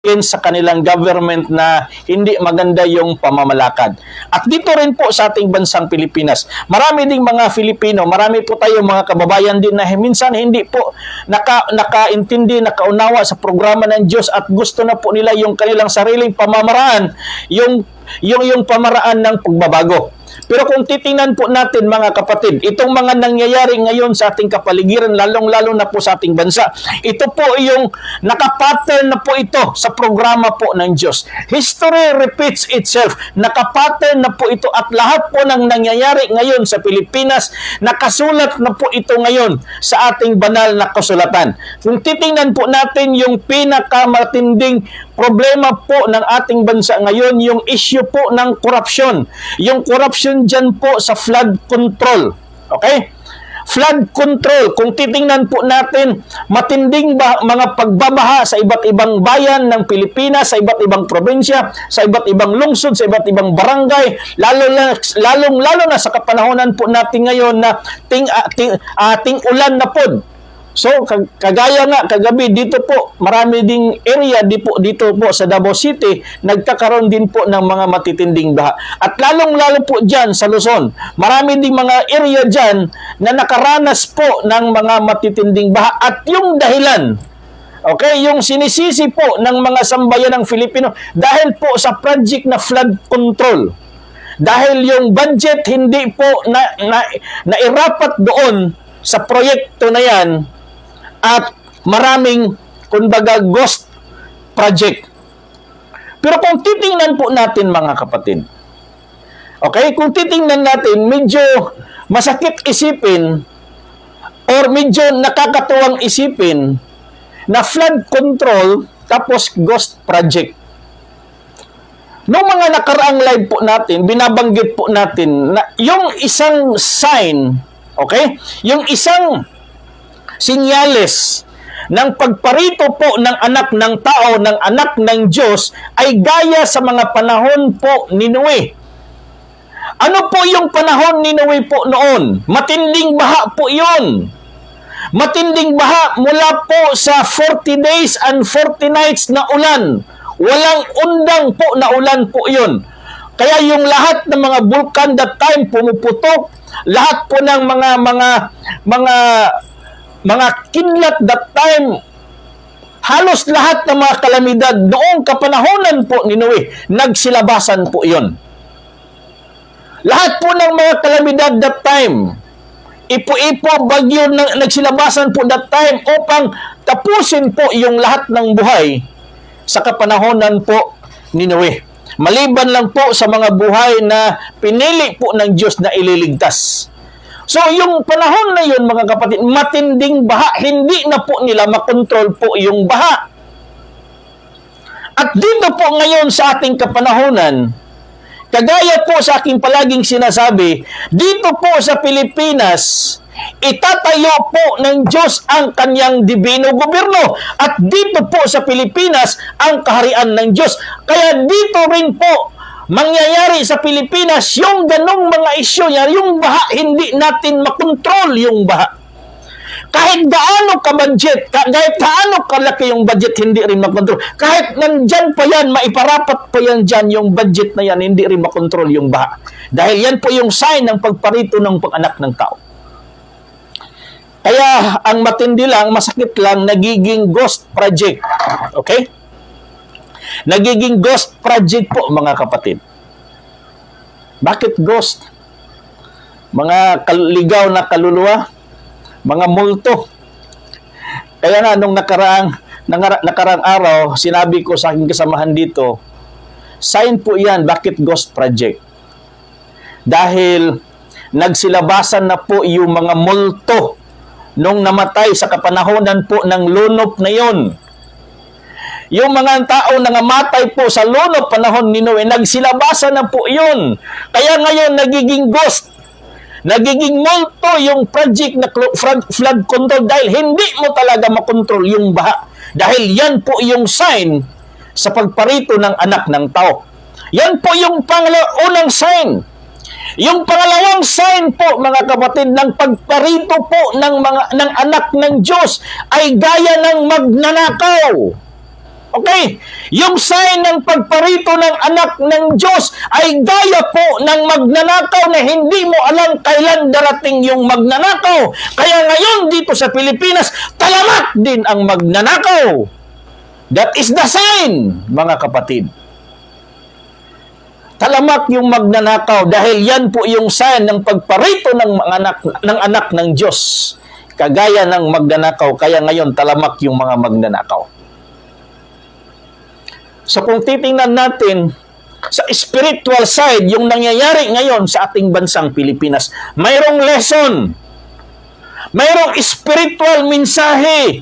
sa kanilang government na hindi maganda yung pamamalakad. At dito rin po sa ating bansang Pilipinas, marami ding mga Filipino, marami po tayong mga kababayan din na minsan hindi po nakaintindi, nakaunawa sa programa ng Diyos at gusto na po nila yung kanilang sariling pamamaraan, yung pamaraan ng pagbabago. Pero kung titingnan po natin mga kapatid, itong mga nangyayari ngayon sa ating kapaligiran, lalong-lalo na po sa ating bansa, ito po yung nakapattern na po ito sa programa po ng Diyos. History repeats itself. Nakapattern na po ito at lahat po ng nangyayari ngayon sa Pilipinas, nakasulat na po ito ngayon sa ating banal na kasulatan. Kung titingnan po natin yung pinakamatinding problema po ng ating bansa ngayon, yung issue po ng korupsyon. Yung korupsyon dyan po sa flood control. Okay? Flood control. Kung titingnan po natin, matinding mga pagbabaha sa iba't ibang bayan ng Pilipinas, sa iba't ibang probinsya, sa iba't ibang lungsod, sa iba't ibang barangay, lalong-lalo na sa kapanahonan po natin ngayon na ting ulan na po. So, kagaya nga, kagabi, dito po, marami ding area dito po sa Davao City, nagkakaroon din po ng mga matitinding baha. At lalong-lalo po dyan sa Luzon, marami ding mga area dyan na nakaranas po ng mga matitinding baha. At yung dahilan, okay, yung sinisisi po ng mga sambayan ng Filipino, dahil po sa project na flood control. Dahil yung budget hindi po nairapat doon sa proyekto na yan, at maraming, kumbaga, ghost project. Pero kung titingnan po natin mga kapatid, okay, kung titingnan natin, medyo masakit isipin or medyo nakakatuwang isipin na flood control tapos ghost project. Noong mga nakaraang live po natin, binabanggit po natin na yung isang sign, okay, yung isang sinyales ng pagparito po ng anak ng tao, ng anak ng Diyos, ay gaya sa mga panahon po ni Noe. Ano po yung panahon ni Noe po noon? Matinding baha po yun. Matinding baha mula po sa 40 days and 40 nights na ulan. Walang undang po na ulan po yun. Kaya yung lahat ng mga bulkan that time pumuputok, lahat po ng mga kidlat that time, halos lahat ng mga kalamidad noong kapanahonan po ni Noe, nagsilabasan po yon. Lahat po ng mga kalamidad that time, ipo-ipo, bagyo, nagsilabasan po that time upang tapusin po yung lahat ng buhay sa kapanahonan po ni Noe. Maliban lang po sa mga buhay na pinili po ng Diyos na ililigtas. So, yung panahon na yun, mga kapatid, matinding baha, hindi na po nila makontrol po yung baha. At dito po ngayon sa ating kapanahonan, kagaya po sa aking palaging sinasabi, dito po sa Pilipinas, itatayo po ng Diyos ang kanyang dibino gobyerno. At dito po sa Pilipinas, ang kaharian ng Diyos. Kaya dito rin po, mangyayari sa Pilipinas yung ganong mga isyu niya, yung baha, hindi natin makontrol yung baha. Kahit gaano ka-budget, kahit gaano kalaki yung budget, hindi rin makontrol. Kahit nandyan pa yan, maiparapat pa yan dyan, yung budget na yan, hindi rin makontrol yung baha. Dahil yan po yung sign ng pagparito ng pang-anak ng tao. Kaya, ang matindi lang, masakit lang, nagiging ghost project. Okay? Nagiging ghost project po, mga kapatid. Bakit ghost? Mga ligaw na kaluluwa, mga multo. Kaya nga, nung nakaraang araw, sinabi ko sa aking kasamahan dito, sign po yan, bakit ghost project? Dahil nagsilabasan na po yung mga multo nung namatay sa kapanahonan po ng lunop na yon. Yung mga tao na namatay po sa lunop panahon ni Noe, nagsilabasan na po yun. Kaya ngayon nagiging ghost, nagiging multo yung project na flood control dahil hindi mo talaga makontrol yung baha. Dahil yan po yung sign sa pagparito ng anak ng tao. Yan po yung unang sign. Yung pangalawang sign po, mga kapatid, ng pagparito po ng anak ng Diyos ay gaya ng magnanakaw. Okay? Yung sign ng pagparito ng anak ng Diyos ay gaya po ng magnanakaw na hindi mo alam kailan darating yung magnanakaw. Kaya ngayon dito sa Pilipinas, talamak din ang magnanakaw. That is the sign, mga kapatid. Talamak yung magnanakaw dahil yan po yung sign ng pagparito ng anak ng Diyos. Kagaya ng magnanakaw, kaya ngayon talamak yung mga magnanakaw. So kung titingnan natin sa spiritual side, yung nangyayari ngayon sa ating bansang Pilipinas, mayroong lesson. Mayroong spiritual mensahe.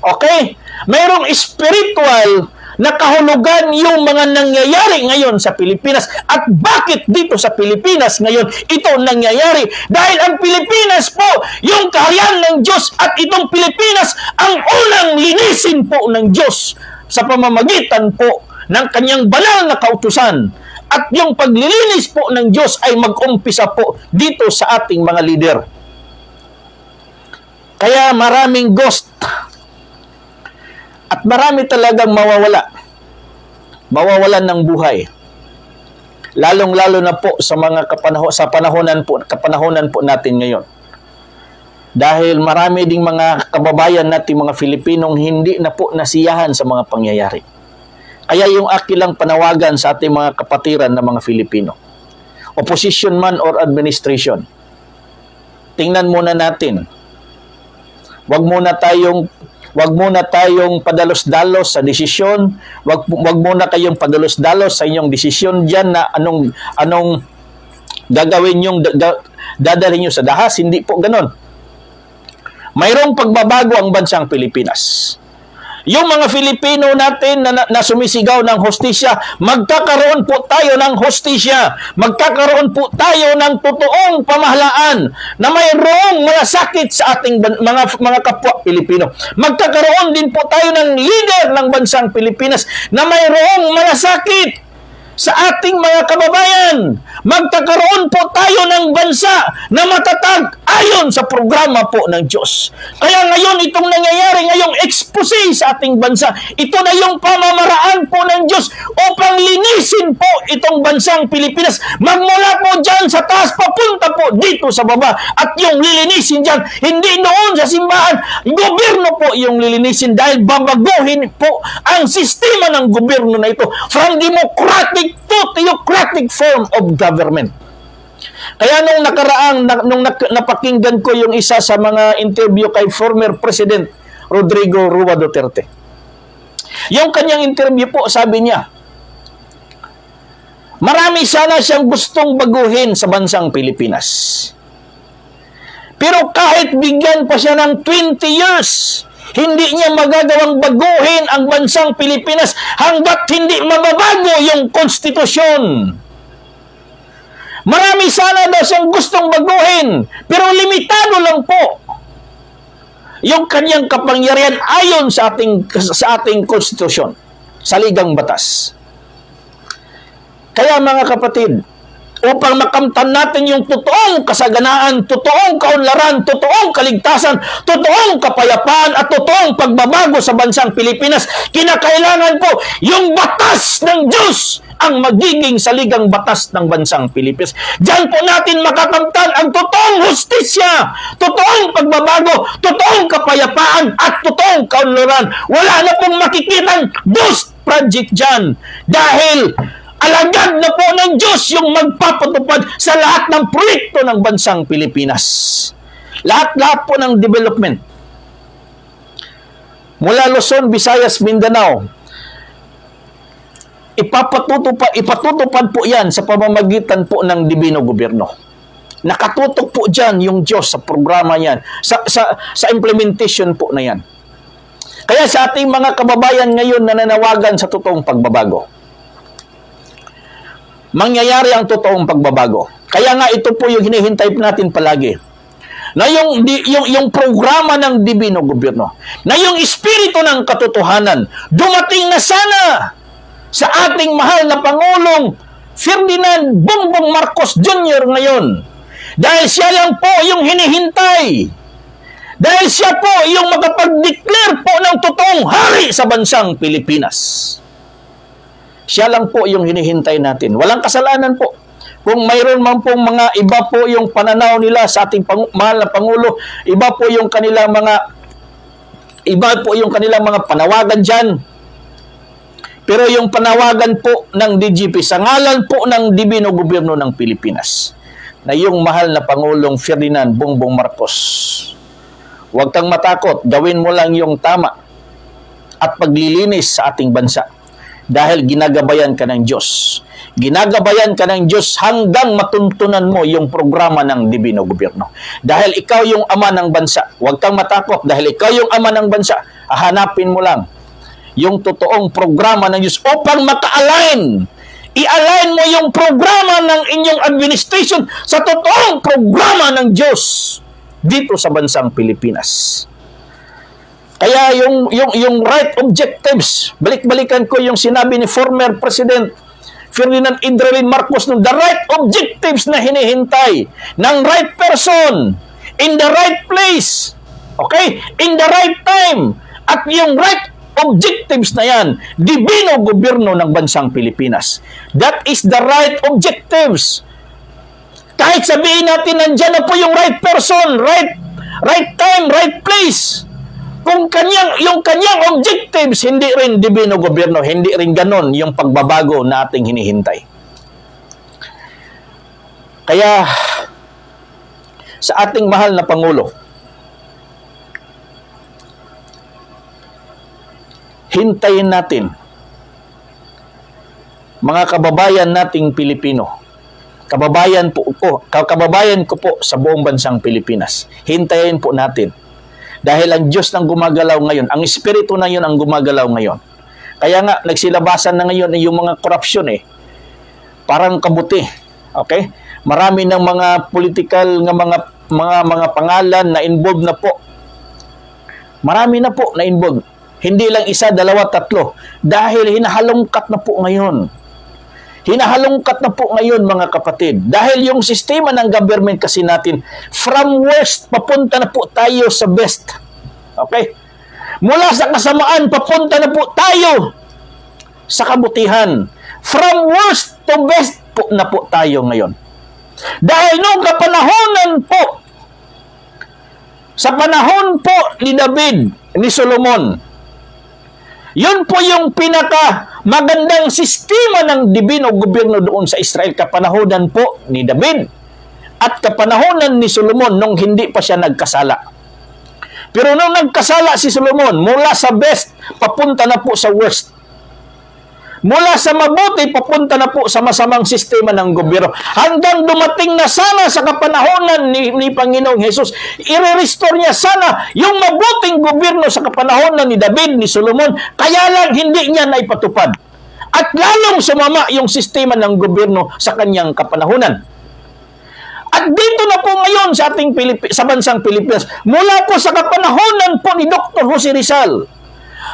Okay? Mayroong spiritual na kahulugan yung mga nangyayari ngayon sa Pilipinas. At bakit dito sa Pilipinas ngayon ito nangyayari? Dahil ang Pilipinas po, yung kaharian ng Diyos at itong Pilipinas ang unang linisin po ng Diyos sa pamamagitan po ng kanyang banal na kautusan. At yung paglilinis po ng Diyos ay mag-umpisa po dito sa ating mga leader. Kaya maraming ghost at marami talagang mawawala. Mawawalan ng buhay. Lalong-lalo na po sa mga kapanahonan po natin ngayon. Dahil marami ding mga kababayan natin, mga Filipinong hindi na po nasiyahan sa mga pangyayari. Kaya yung akilang panawagan sa ating mga kapatiran na mga Filipino, opposition man or administration, tingnan muna natin. Wag muna tayong padalos-dalos sa desisyon. Wag muna kayong padalos-dalos sa inyong desisyon diyan na anong gagawin yung dadalhin niyo sa dahas. Hindi po ganoon. Mayroong pagbabago ang bansang Pilipinas. Yung mga Filipino natin na sumisigaw ng hustisya, magkakaroon po tayo ng hustisya. Magkakaroon po tayo ng totoong pamahalaan na mayroong malasakit sa ating mga kapwa Pilipino. Magkakaroon din po tayo ng leader ng bansang Pilipinas na mayroong malasakit sa ating mga kababayan. Magkakaroon po tayo ng bansa na matatag ayon sa programa po ng Diyos. Kaya ngayon itong nangyayari ngayong expose sa ating bansa, ito na yung pamamaraan po ng Diyos upang linisin po itong bansang Pilipinas. Magmula po dyan sa taas, papunta po dito sa baba. At yung lilinisin dyan, hindi noon sa simbahan, gobyerno po yung lilinisin dahil babaguhin po ang sistema ng gobyerno na ito from democratic to theocratic form of government. Kaya nung napakinggan ko yung isa sa mga interview kay former President Rodrigo Roa Duterte. Yung kanyang interview po, sabi niya, marami sana siyang gustong baguhin sa bansang Pilipinas. Pero kahit bigyan pa siya ng 20 years, hindi niya magagawang baguhin ang bansang Pilipinas hanggat hindi mababago yung konstitusyon. Marami sana daw siyang gustong baguhin, pero limitado lang po yung kanyang kapangyarihan ayon sa ating konstitusyon, saligang batas. Kaya mga kapatid, upang makamtan natin yung totoong kasaganaan, totoong kaunlaran, totoong kaligtasan, totoong kapayapaan at totoong pagbabago sa bansang Pilipinas, kinakailangan po yung batas ng Diyos ang magiging saligang batas ng bansang Pilipinas. Diyan po natin makakamtan ang totoong hustisya, totoong pagbabago, totoong kapayapaan at totoong kaunlaran. Wala na pong makikitang ghost project dyan dahil alagad na po ng Diyos yung magpapatupad sa lahat ng proyekto ng bansang Pilipinas. Lahat-lahat po ng development. Mula Luzon, Visayas, Mindanao, ipatutupad po yan sa pamamagitan po ng Dibino Gobyerno. Nakatutok po dyan yung Diyos sa programa yan, sa implementation po na yan. Kaya sa ating mga kababayan ngayon na nanawagan sa totoong pagbabago, mangyayari ang totoong pagbabago. Kaya nga ito po yung hinihintay natin palagi. Na yung programa ng Dibino Gobyerno, na yung espiritu ng katotohanan, dumating na sana sa ating mahal na Pangulong Ferdinand Bongbong Marcos Jr. ngayon. Dahil siya lang po yung hinihintay Dahil siya po yung makapag-declare po ng totoong hari sa bansang Pilipinas. Siya lang po yung hinihintay natin. Walang kasalanan po. Kung mayroon man pong mga iba po yung pananaw nila sa ating mahal na Pangulo, iba po yung kanilang mga panawagan dyan. Pero yung panawagan po ng DGP sa ngalan po ng Divino Gobyerno ng Pilipinas na yung mahal na Pangulong Ferdinand Bongbong Marcos, huwag kang matakot, gawin mo lang yung tama at paglilinis sa ating bansa. Dahil ginagabayan ka ng Diyos. Ginagabayan ka ng Diyos hanggang matuntunan mo yung programa ng Divino Gobyerno. Dahil ikaw yung ama ng bansa. Huwag kang matakot dahil ikaw yung ama ng bansa. Hahanapin mo lang yung totoong programa ng Diyos upang maka-align. I-align mo yung programa ng inyong administration sa totoong programa ng Diyos dito sa bansang Pilipinas. Kaya yung right objectives, balik-balikan ko yung sinabi ni former President Ferdinand Indrelin Marcos, the right objectives na hinihintay ng right person in the right place, okay? In the right time. At yung right objectives na yan, Divino Gobyerno ng bansang Pilipinas. That is the right objectives. Kahit sabihin natin nandyan na po yung right person, right time, right place. Kung yung kanyang objectives, hindi rin Divino Gobyerno, hindi rin ganon yung pagbabago na ating hinihintay. Kaya, sa ating mahal na Pangulo, hintayin natin, mga kababayan nating Pilipino, kababayan ko po sa buong bansang Pilipinas, hintayin po natin. Dahil ang Diyos nang gumagalaw ngayon, ang Espiritu na yun ang gumagalaw ngayon. Kaya nga, nagsilabasan na ngayon yung mga korupsyon parang kabuti. Okay? Marami ng mga political nga mga pangalan na involved na po. Marami na po na involved. Hindi lang isa, dalawa, tatlo. Dahil hinahalongkat na po ngayon. Hinahalongkat na po ngayon mga kapatid. Dahil yung sistema ng government kasi natin, from worst, papunta na po tayo sa best. Okay? Mula sa kasamaan, papunta na po tayo sa kabutihan. From worst to best po na po tayo ngayon. Dahil nung kapanahonan po, sa panahon po ni David, ni Solomon, yun po yung pinaka magandang sistema ng Divino Gobyerno doon sa Israel. Kapanahonan po ni David at kapanahonan ni Solomon nung hindi pa siya nagkasala. Pero nung nagkasala si Solomon, mula sa best, papunta na po sa worst. Mula sa mabuti, papunta na po sa masamang sistema ng gobyerno. Hanggang dumating na sana sa kapanahonan ni Panginoong Jesus, i-restore niya sana yung mabuting gobyerno sa kapanahonan ni David, ni Solomon, kaya lang hindi niya naipatupad. At lalong sumama yung sistema ng gobyerno sa kanyang kapanahonan. At dito na po ngayon sa ating sa bansang Pilipinas, mula po sa kapanahonan po ni Dr. Jose Rizal,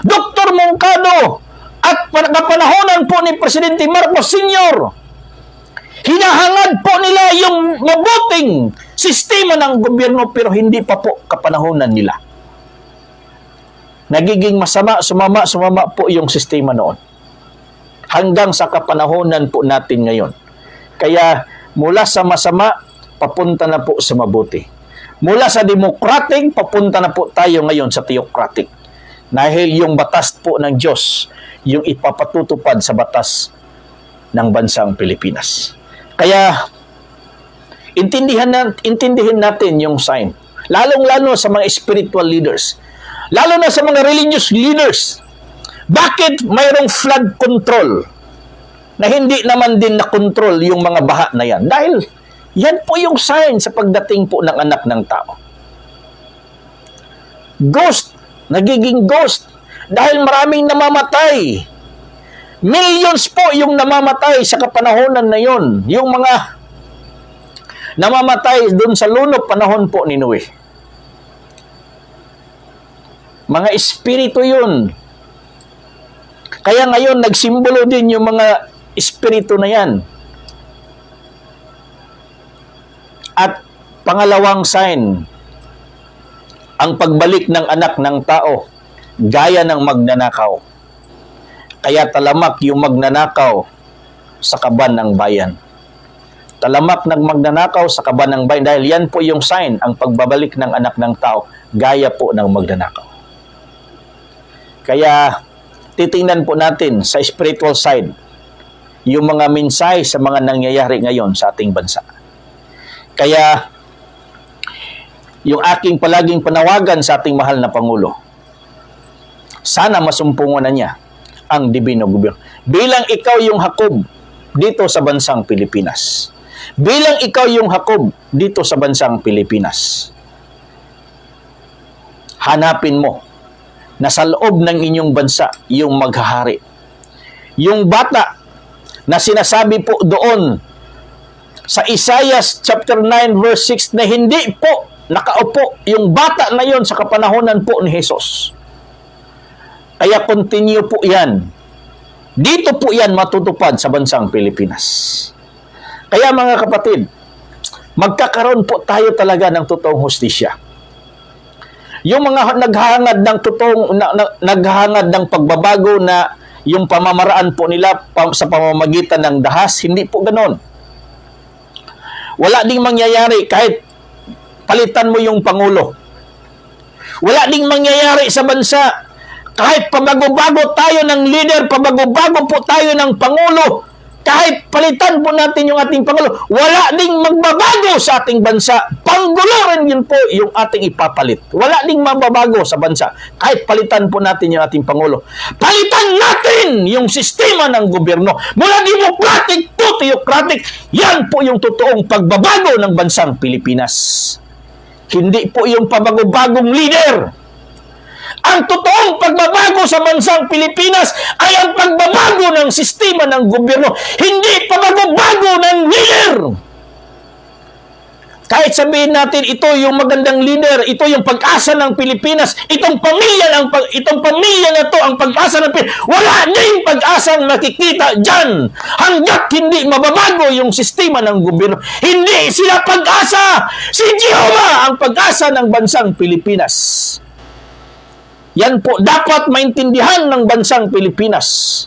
Dr. Moncado, at kapanahonan po ni Presidente Marcos Sr., hinahangad po nila yung mabuting sistema ng gobyerno pero hindi pa po kapanahonan nila. Nagiging sumama po yung sistema noon. Hanggang sa kapanahonan po natin ngayon. Kaya mula sa masama, papunta na po sa mabuti. Mula sa democratic, papunta na po tayo ngayon sa theocratic. Dahil yung batas po ng Diyos, yung ipapatutupad sa batas ng bansang Pilipinas. Kaya, intindihin natin yung sign. Lalong-lalo sa mga spiritual leaders. Lalo na sa mga religious leaders. Bakit mayroong flood control na hindi naman din na-control yung mga baha na yan? Dahil yan po yung sign sa pagdating po ng anak ng tao. Ghost, nagiging ghost. Dahil maraming namamatay. Millions po yung namamatay sa kapanahonan na yon. Yung mga namamatay doon sa lunok panahon po ni Noe. Mga espiritu yun. Kaya ngayon, nagsimbolo din yung mga espiritu na yan. At pangalawang sign, ang pagbalik ng anak ng tao, gaya ng magnanakaw. Kaya talamak yung magnanakaw sa kaban ng bayan. Talamak ng magnanakaw sa kaban ng bayan dahil yan po yung sign, ang pagbabalik ng anak ng tao, gaya po ng magnanakaw. Kaya titingnan po natin sa spiritual side yung mga mensahe sa mga nangyayari ngayon sa ating bansa. Kaya yung aking palaging panawagan sa ating mahal na Pangulo, sana masumpungan na niya ang dibino gobyerno. Bilang ikaw yung hakob dito sa bansang Pilipinas. Bilang ikaw yung hakob dito sa bansang Pilipinas. Hanapin mo na sa loob ng inyong bansa yung maghahari. Yung bata na sinasabi po doon sa Isaiah chapter 9 verse 6 na hindi po nakaupo yung bata na yon sa kapanahonan po ni Jesus. Kaya continue po yan. Dito po yan matutupad sa bansang Pilipinas. Kaya mga kapatid, magkakaroon po tayo talaga ng totoong hustisya. Yung mga naghahangad ng naghahangad ng pagbabago na yung pamamaraan po nila sa pamamagitan ng dahas, hindi po ganon. Wala ding mangyayari kahit palitan mo yung Pangulo. Wala ding mangyayari sa bansa kahit pabago-bago tayo ng leader, pabago-bago po tayo ng Pangulo, kahit palitan po natin yung ating Pangulo, wala ding magbabago sa ating bansa. Panggulo rin yun po yung ating ipapalit. Wala ding mababago sa bansa kahit palitan po natin yung ating Pangulo. Palitan natin yung sistema ng gobyerno. Mula democratic to theocratic, yan po yung totoong pagbabago ng bansang Pilipinas. Hindi po yung pabago-bagong leader. Ang totoong pagbabago sa bansang Pilipinas ay ang pagbabago ng sistema ng gobyerno, hindi pagbabago ng leader. Kahit sabihin natin ito yung magandang leader, ito yung pag-asa ng Pilipinas, itong pamilya na to ang pag-asa ng Pilipinas, wala ding pag-asang nakikita dyan hanggat hindi mababago yung sistema ng gobyerno. Hindi sila pag-asa, si Jehovah ang pag-asa ng bansang Pilipinas. Yan po dapat maintindihan ng bansang Pilipinas.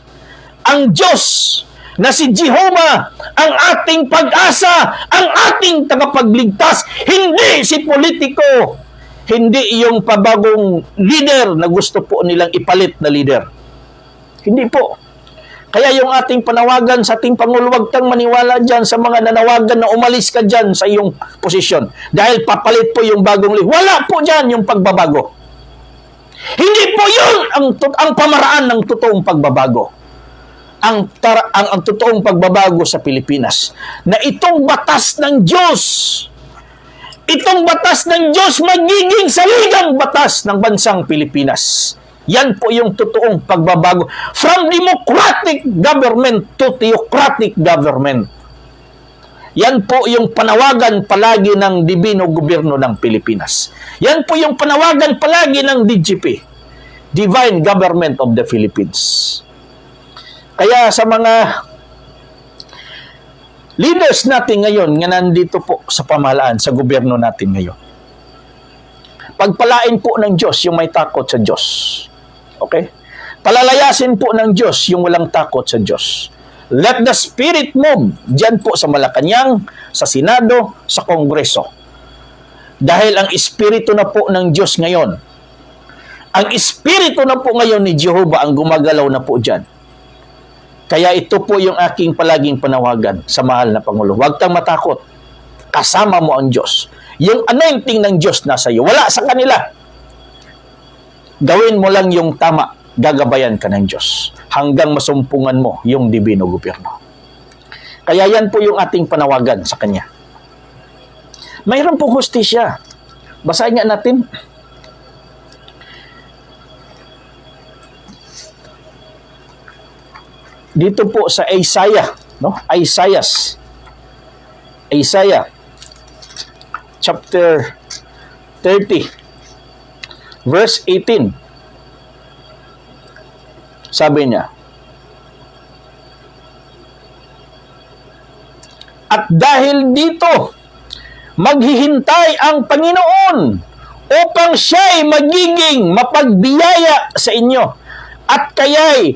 Ang Diyos na si Jehovah ang ating pag-asa, ang ating tagapagligtas, hindi si politiko, hindi yung pabagong leader na gusto po nilang ipalit na leader. Hindi po. Kaya yung ating panawagan sa ating Pangulo, huwag kang maniwala dyan sa mga nanawagan na umalis ka dyan sa iyong posisyon. Dahil papalit po yung bagong leader. Wala po dyan yung pagbabago. Hindi po yun ang pamaraan ng totoong pagbabago. Ang totoong pagbabago sa Pilipinas na itong batas ng Diyos, itong batas ng Diyos magiging saligang batas ng bansang Pilipinas. Yan po yung totoong pagbabago from democratic government to theocratic government. Yan po yung panawagan palagi ng dibino gobyerno ng Pilipinas. Yan po yung panawagan palagi ng DGP, Divine Government of the Philippines. Kaya sa mga leaders natin ngayon nga nandito po sa pamahalaan, sa gobyerno natin ngayon, pagpalain po ng Diyos yung may takot sa Diyos. Okay? Palalayasin po ng Diyos yung walang takot sa Diyos. Let the Spirit move dyan po sa Malacanang, sa Senado, sa Kongreso. Dahil ang Espiritu na po ng Diyos ngayon, ang Espiritu na po ngayon ni Jehovah ang gumagalaw na po dyan. Kaya ito po yung aking palaging panawagan sa mahal na Pangulo. Huwag kang matakot. Kasama mo ang Diyos. Yung anointing ng Diyos nasa iyo. Wala sa kanila. Gawin mo lang yung tama. Gagabayan ka ng Diyos. Hanggang masumpungan mo yung dibino gobyerno. Kaya yan po yung ating panawagan sa Kanya. Mayroon pong hustisya. Basahin nga natin. Dito po sa Isaiah, no? Isaiah chapter 30 verse 18. Sabi niya, at dahil dito maghihintay ang Panginoon upang siya'y magiging mapagbiyaya sa inyo at kaya'y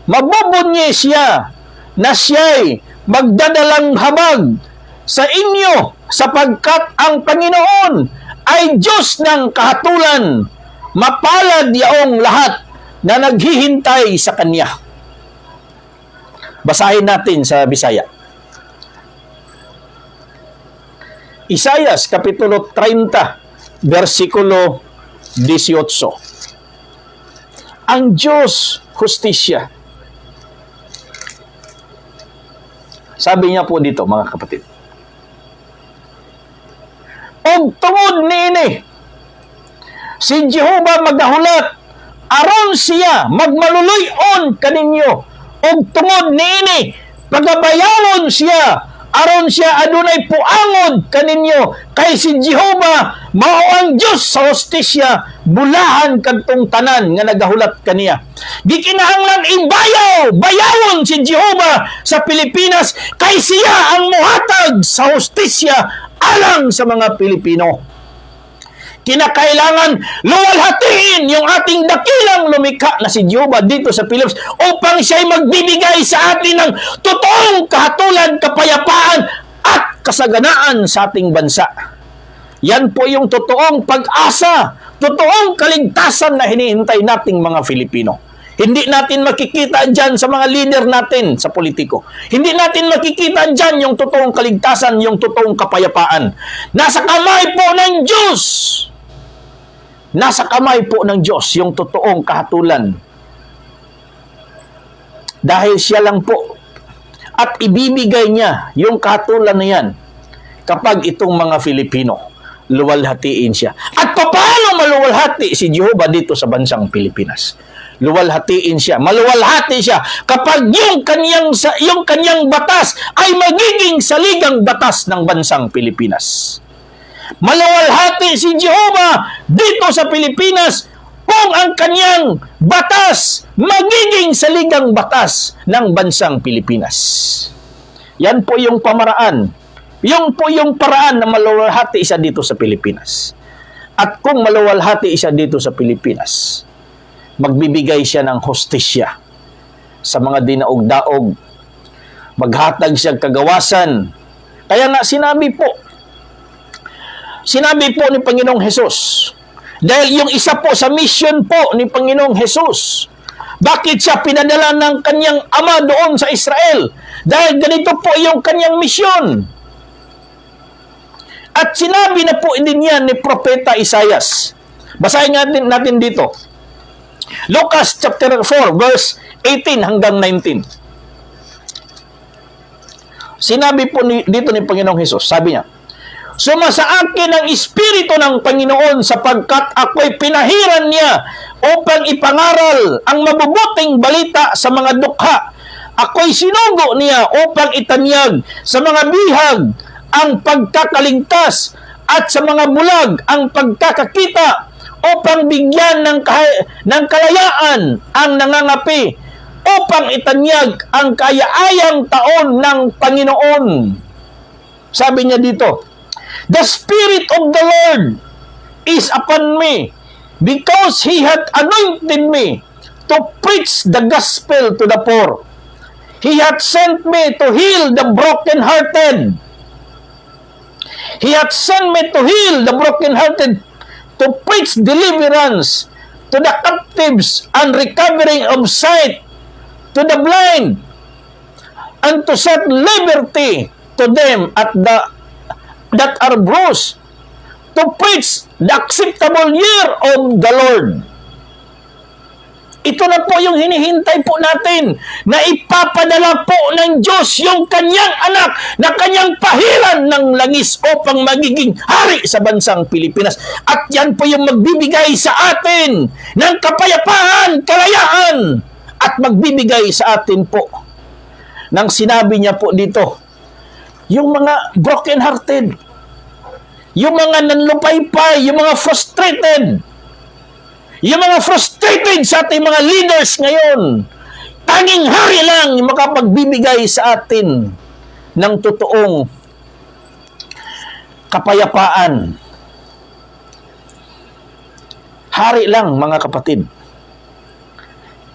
mabubunyi siya na siya'y magdadalang habag sa inyo sapagkat ang Panginoon ay Diyos ng kahatulan. Mapalad yaong lahat na naghihintay sa Kanya. Basahin natin sa Bisaya. Isayas, Kapitulo 30, versikulo 18. Ang Diyos, hustisya. Sabi niya po dito, mga kapatid. Og tungod niini, si Jehovah magahulat, aron siya magmaluluyon kaninyo. Og tungod niini, pagabayawon siya, aron siya adunay puangod kaninyo. Kay si Jehovah mao ang Diyos sa hustisya, bulahan kadtong tanan nga nagahulat kaniya. Gikinahanglan bayawon si Jehovah sa Pilipinas, kay siya ang muhatag sa hustisya alang sa mga Pilipino. Kinakailangan luwalhatiin yung ating dakilang lumikha na si Jehovah dito sa Pilipinas upang siya'y magbibigay sa atin ng totoong kahatulan, kapayapaan at kasaganaan sa ating bansa. Yan po yung totoong pag-asa, totoong kaligtasan na hinihintay nating mga Filipino. Hindi natin makikita dyan sa mga leader natin sa politiko. Hindi natin makikita dyan yung totoong kaligtasan, yung totoong kapayapaan. Nasa kamay po ng Diyos. Nasa kamay po ng Diyos yung totoong kahatulan. Dahil siya lang po. At ibibigay niya yung kahatulan na yan kapag itong mga Filipino luwalhatiin siya. At paano maluwalhati si Jehovah dito sa bansang Pilipinas? Luwalhatiin siya, maluwalhati siya kapag yung kanyang batas ay magiging saligang batas ng bansang Pilipinas. Maluwalhati si Jehovah dito sa Pilipinas kung ang kanyang batas magiging saligang batas ng bansang Pilipinas. Yan po yung pamaraan. Yung po yung paraan na maluwalhati siya dito sa Pilipinas. At kung maluwalhati siya dito sa Pilipinas, magbibigay siya ng hustisya sa mga dinaog-daog. Maghatag siya kagawasan. Kaya nga sinabi po ni Panginoong Hesus, dahil yung isa po sa mission po ni Panginoong Hesus, bakit siya pinadala ng kanyang ama doon sa Israel? Dahil ganito po yung kanyang misyon. At sinabi na po din yan ni Propeta Isayas. Basahin natin dito. Lucas chapter 4 verse 18 hanggang 19. Sinabi po dito ni Panginoong Hesus, sabi niya, sumasa akin ang Espiritu ng Panginoon sapagkat ako'y pinahiran niya upang ipangaral ang mabubuting balita sa mga dukha. Ako'y sinugo niya upang itanyag sa mga bihag ang pagkakaligtas at sa mga bulag ang pagkakakita, upang bigyan ng kalayaan ang nangangapi, upang itanyag ang kaaya-ayang taon ng Panginoon. Sabi niya dito, the Spirit of the Lord is upon me, because He hath anointed me to preach the gospel to the poor. He hath sent me to heal the brokenhearted. He hath sent me to heal the brokenhearted, to preach deliverance to the captives and recovering of sight to the blind, and to set liberty to them that are bruised, to preach the acceptable year of the Lord. Ito na po yung hinihintay po natin, na ipapadala po ng Diyos yung kanyang anak na kanyang pahiran ng langis upang magiging hari sa bansang Pilipinas. At yan po yung magbibigay sa atin ng kapayapaan, kalayaan, at magbibigay sa atin po ng sinabi niya po dito, yung mga broken-hearted, yung mga nanlupaypay, yung mga frustrated, yung mga frustrated sa ating mga leaders ngayon, tanging hari lang yung makapagbibigay sa atin ng totoong kapayapaan. Hari lang, mga kapatid,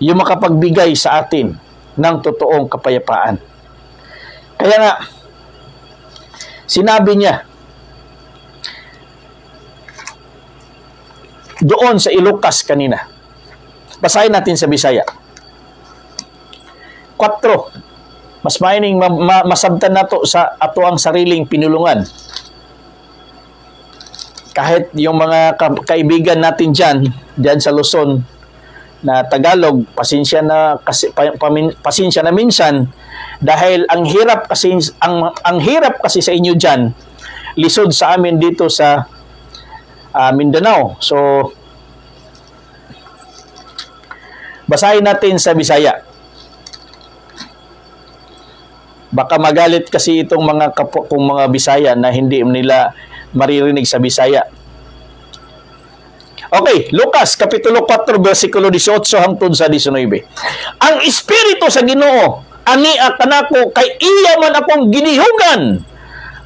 yung makapagbigay sa atin ng totoong kapayapaan. Kaya nga, sinabi niya doon sa Ilukas kanina. Basahin natin sa Bisaya. 4. Mas maining masabtan nato sa ato ang sariling pinulungan. Kahit yung mga kaibigan natin dyan sa Luzon na Tagalog, pasensya na minsan dahil ang hirap kasi sa inyo dyan, lisod sa amin dito sa Mindanao. So basahin natin sa Bisaya. Baka magalit kasi itong mga kung mga Bisaya na hindi nila maririnig sa Bisaya. Okay, Lucas kapitulo 4 bersikulo 18 hangtod sa 19. Ang Espiritu sa Ginoo ani kanako kay iya man akong ginihugan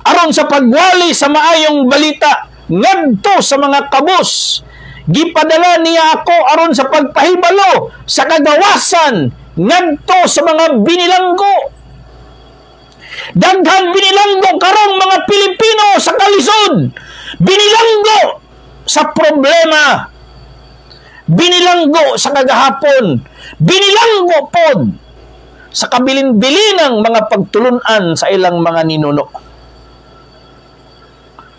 aron sa pagwali sa maayong balita ngadto sa mga kabus. Gipadala niya ako aron sa pagpahibalo sa kagawasan ngadto sa mga binilanggo. Daghan binilanggo karong mga Pilipino sa kalisod. Binilanggo sa problema. Binilanggo sa kagahapon. Binilanggo pod sa kabilin-bilinang mga pagtulunan sa ilang mga ninuno.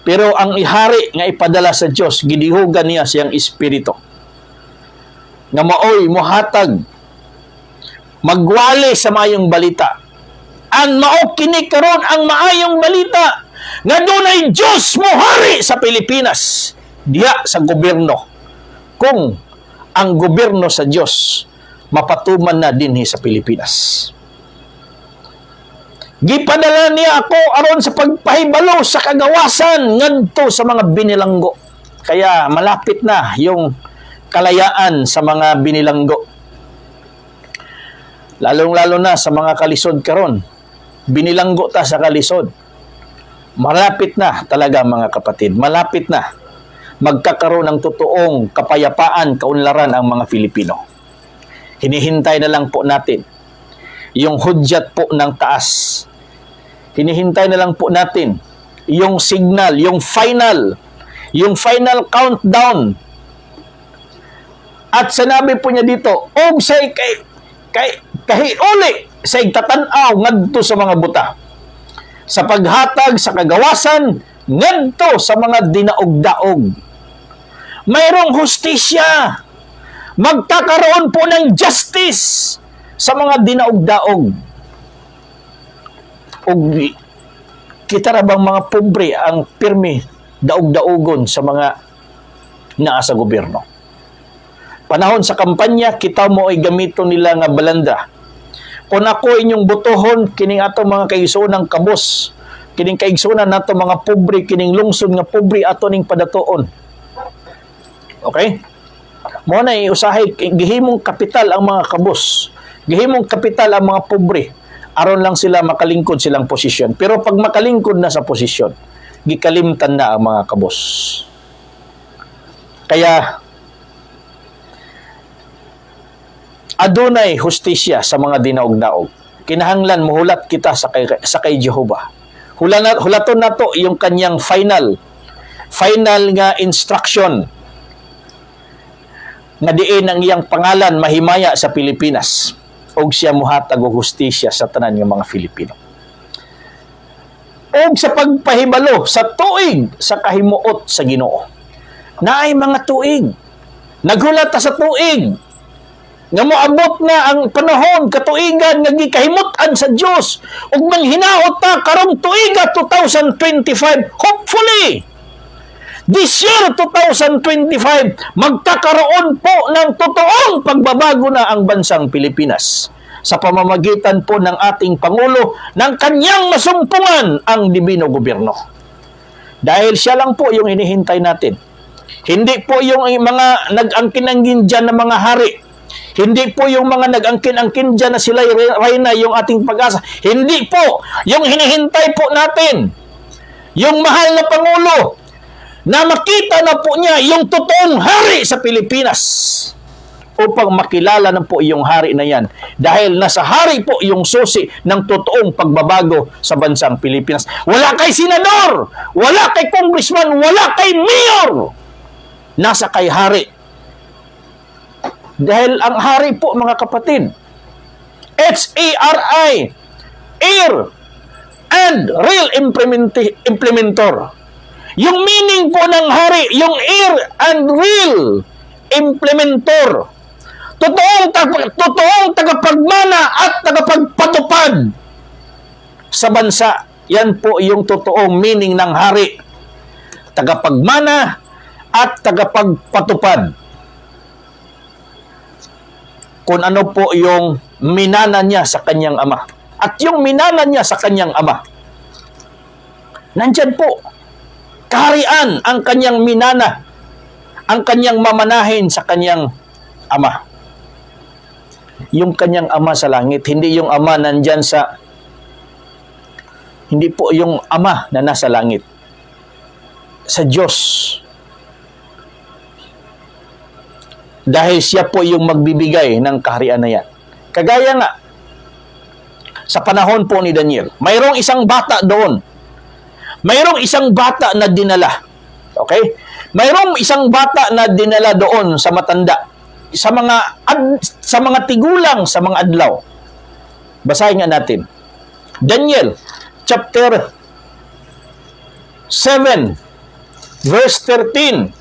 Pero ang ihari nga ipadala sa Dios, gidihugan niya siyang Espiritu. Nga maoy mohatag magwali sa maayong balita. Ang mao kini karon ang maayong balita nga dunay Dios mohari sa Pilipinas diha sa gobyerno. Kung ang gobyerno sa Dios mapatuman na dinhi sa Pilipinas. Gipadala niya ako aron sa pagpahibalo sa kagawasan ngadto sa mga binilanggo. Kaya malapit na yung kalayaan sa mga binilanggo. Lalong-lalo na sa mga kalisod karon. Binilanggo ta sa kalisod. Malapit na talaga mga kapatid. Malapit na magkakaroon ng totoong kapayapaan, kaunlaran ang mga Filipino. Hinihintay na lang po natin yung hudyat po ng taas. Hinihintay na lang po natin yung signal, yung final countdown. At sinabi po niya dito, og say kahiuli sa igtatanaw ngadto sa mga buta. Sa paghatag sa kagawasan ngadto sa mga dinaog-daog. Mayroong hustisya. Magkakaroon po ng justice sa mga dinaog-daog. O kita na bang mga pobre ang pirmi daog-daogon sa mga naa sa gobyerno? Panahon sa kampanya, kita mo ay gamito nila nga balanda. Kung ako inyong butohon, kining ato mga kaigsunan kabos, kining kaigsunan nato mga pobre, kining lungsod nga pobre ato ning padatoon. Okay? Mo na iusahay, gihimong kapital ang mga kabos. Gihimong kapital ang mga pobre. Aron lang sila makalingkod silang posisyon. Pero pag makalingkod na sa posisyon, gikalimtan na ang mga kabos. Kaya, adunay hustisya sa mga dinaog-daog. Kinahanglan muhulat kita sa kay Jehovah. Hulaton nato yung kanyang final nga instruction nga diin ang iyang pangalan mahimaya sa Pilipinas og siya muhatag og hustisya sa tanan ng mga Filipino. Og sa pagpahibalo sa tuig sa kahimuot sa Ginoo. Naay mga tuig. Naghulat ta sa tuig nga moabot na ang panahon katuigan nga gikahimutan sa Dios ug manghinaot ta karong tuiga 2025 hopefully this year 2025 magkakaroon po ng totoong pagbabago na ang bansang Pilipinas sa pamamagitan po ng ating Pangulo ng kanyang masumpungan ang dibino gobyerno. Dahil siya lang po yung hinihintay natin. Hindi po yung mga nag-angkin-angkin dyan na mga hari. Hindi po yung mga nag-angkin-angkin dyan na sila Reyna, yung ating pag-asa. Hindi po. Yung hinihintay po natin, yung mahal na Pangulo, na makita na po niya yung totoong hari sa Pilipinas upang makilala na po yung hari na yan. Dahil nasa hari po yung susi ng totoong pagbabago sa bansang Pilipinas. Wala kay senador, wala kay congressman, wala kay mayor. Nasa kay hari. Dahil ang hari po, mga kapatid, H-A-R-I, heir and real implementor. Yung meaning po ng hari, yung heir and real implementor. Totoong tagapagmana at tagapagpatupad sa bansa. Yan po yung totoong meaning ng hari. Tagapagmana at tagapagpatupad. Kung ano po yung minana niya sa kanyang ama. At yung minana niya sa kanyang ama, nandyan po. Kaharian ang kanyang minana, ang kanyang mamanahin sa kanyang ama. Yung kanyang ama sa langit, hindi yung ama nandyan sa, hindi po yung ama na nasa langit. Sa Diyos. Dahil siya po yung magbibigay ng kaharian na yan. Kagaya nga, sa panahon po ni Daniel, mayroong isang bata doon. Mayroong isang bata na dinala. Okay? Mayroong isang bata na dinala doon sa matanda. Sa mga tigulang, sa mga adlaw. Basahin nga natin. Daniel, chapter 7, verse 13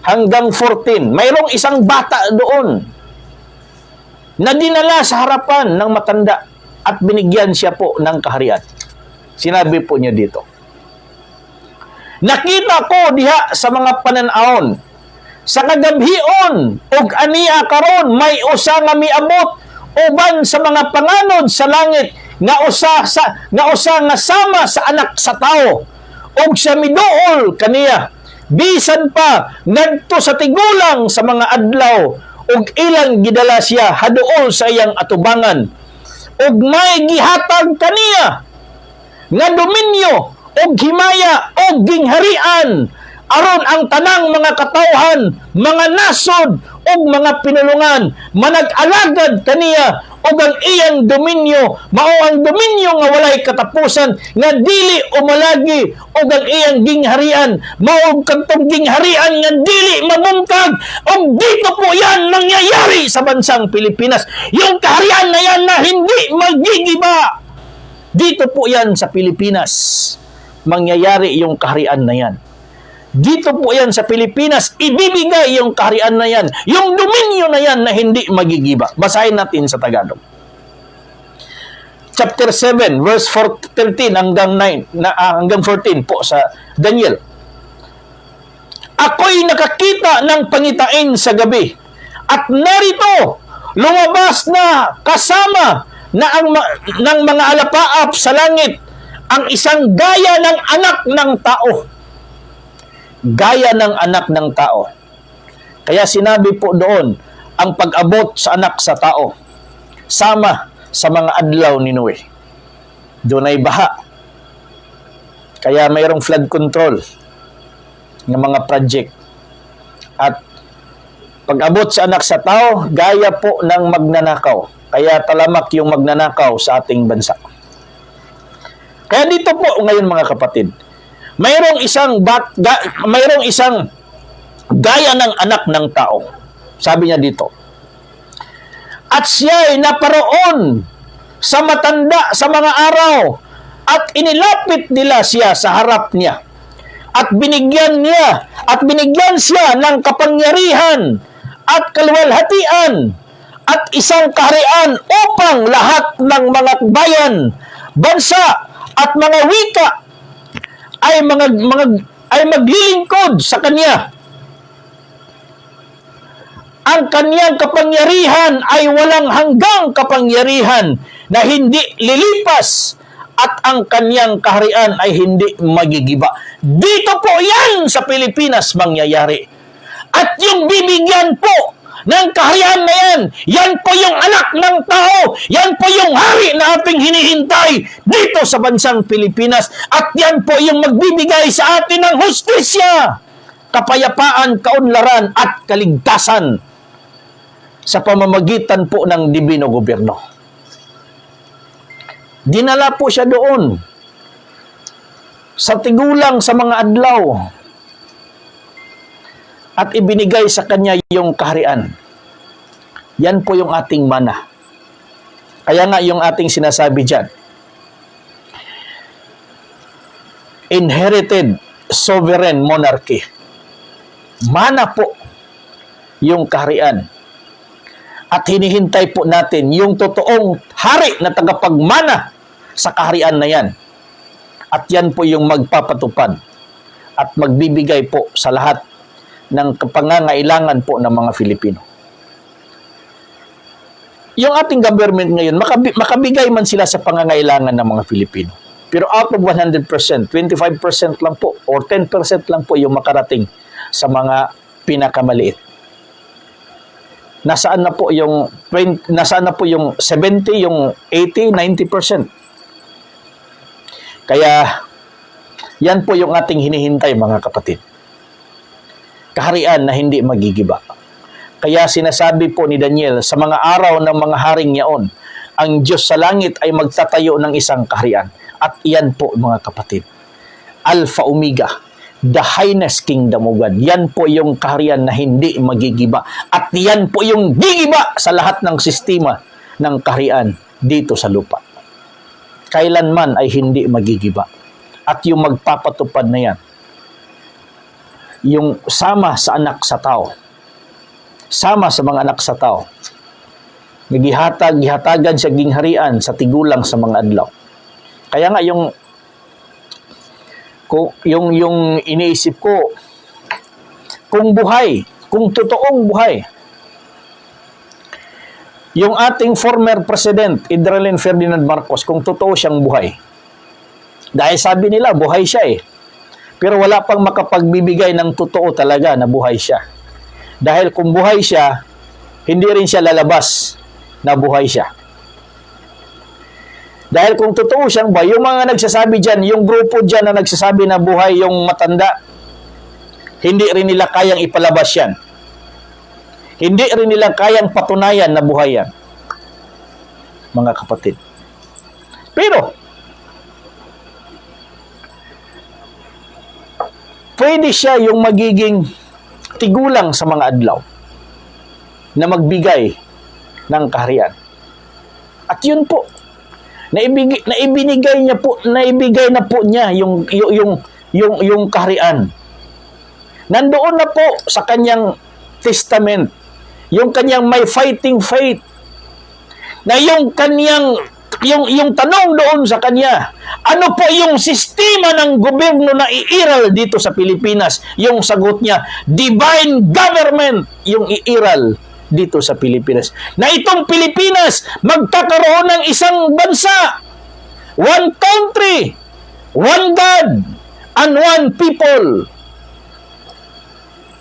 hanggang 14. Mayroong isang bata doon na dinala sa harapan ng matanda at binigyan siya po ng kaharian. Sinabi po niya dito, nakita ko diha sa mga pananaon, sa kagabhion, ug aniya karon may usa nga miabot uban sa mga panganod sa langit nga usa nga sama sa anak sa tao, ug siya miduol kaniya. Bisan pa ngadto sa tigulang sa mga adlaw, ug ilang gidala siya haduol sa iyang atubangan, ug may gihatag kaniya nga dominyo ug himaya ug gingharian aron ang tanang mga katawhan, mga nasod ug mga pinulungan manag-alagad kaniya, ug ang iyang dominyo mao ang dominyo nga walay katapusan, nga dili umalagi, ug ang iyang gingharian mao kadtong gingharian nga dili mamungkag. Ug dito po yan nangyayari sa bansang Pilipinas. Yung kaharian na yan na hindi magigiba. Dito po yan sa Pilipinas mangyayari yung kaharian na yan. Dito po yan sa Pilipinas, ibibigay yung kaharian na yan, yung dominyo na yan na hindi magigiba. Basahin natin sa Tagalog. Chapter 7, verse 13 hanggang 14 po sa Daniel. Ako'y nakakita ng pangitain sa gabi, at narito, lumabas na kasama ng mga alapaap sa langit, ang isang gaya ng anak ng tao. Gaya ng anak ng tao. Kaya sinabi po doon, ang pag-abot sa anak sa tao, sama sa mga adlaw ni Noe. Doon ay baha. Kaya mayroong flood control ng mga project. At pag-abot sa anak sa tao, gaya po ng magnanakaw. Kaya talamak yung magnanakaw sa ating bansa. Kaya dito po ngayon mga kapatid, mayroong isang gaya ng anak ng tao. Sabi niya dito. At siya'y naparoon sa matanda sa mga araw, at inilapit nila siya sa harap niya. At binigyan siya ng kapangyarihan at kaluwalhatian at isang kaharian upang lahat ng mga bayan, bansa at mga wika ay maglilingkod sa kanya. Ang kanyang kapangyarihan ay walang hanggang kapangyarihan na hindi lilipas, at ang kanyang kaharian ay hindi magigiba. Dito po yan sa Pilipinas mangyayari. At yung bibigyan po ng kaharian na yan, yan po yung anak ng tao, yan po yung hari na ating hinihintay dito sa bansang Pilipinas, at yan po yung magbibigay sa atin ng hustisya. kapayapaan, kaunlaran at kaligtasan sa pamamagitan po ng dibino gobyerno. Dinala po siya doon sa tigulang sa mga adlaw at ibinigay sa kanya yung kaharian. Yan po yung ating mana. Kaya nga yung ating sinasabi dyan, inherited sovereign monarchy. Mana po yung kaharian. At hinihintay po natin yung totoong hari na tagapagmana sa kaharian na yan. At yan po yung magpapatupad at magbibigay po sa lahat ng pangangailangan po ng mga Filipino. Yung ating government ngayon, makabigay man sila sa pangangailangan ng mga Filipino. Pero out of 100%, 25% lang po or 10% lang po yung makarating sa mga pinakamaliit. Nasaan na po yung 70, yung 80, 90%. Kaya yan po yung ating hinihintay, mga kapatid. Kaharian na hindi magigiba. Kaya sinasabi po ni Daniel, sa mga araw ng mga haring yaon, ang Diyos sa langit ay magtatayo ng isang kaharian. At iyan po, mga kapatid, Alpha Omega, the highest kingdom of God. Yan po yung kaharian na hindi magigiba. At yan po yung gigiba sa lahat ng sistema ng kaharian dito sa lupa. Kailanman ay hindi magigiba. At yung magpapatupad na yan, yung sama sa anak sa tao, sama sa mga anak sa tao, gihatagan sa gingharian sa tigulang sa mga adlaw. Kaya nga yung iniisip ko, kung buhay, kung totoong buhay, yung ating former President, Idrelin Ferdinand Marcos, kung totoo siyang buhay, dahil sabi nila, buhay siya eh. Pero wala pang makapagbibigay ng totoo talaga na buhay siya. Dahil kung buhay siya, hindi rin siya lalabas na buhay siya. Dahil kung totoo siyang buhay, yung mga nagsasabi dyan, yung grupo dyan na nagsasabi na buhay yung matanda, hindi rin nila kayang ipalabas yan. Hindi rin nila kayang patunayan na buhay yan. Mga kapatid. Pero, pwede siya yung magiging tigulang sa mga adlaw na magbigay ng kaharian. At yun po, naibigay na po niya yung kaharian. Nandoon na po sa kanyang testament, yung kanyang may fighting faith, na yung tanong doon sa kanya, ano po yung sistema ng gobyerno na iiral dito sa Pilipinas? Yung sagot niya, divine government yung iiral dito sa Pilipinas. Na itong Pilipinas magkakaroon ng isang bansa, one country, one God, and one people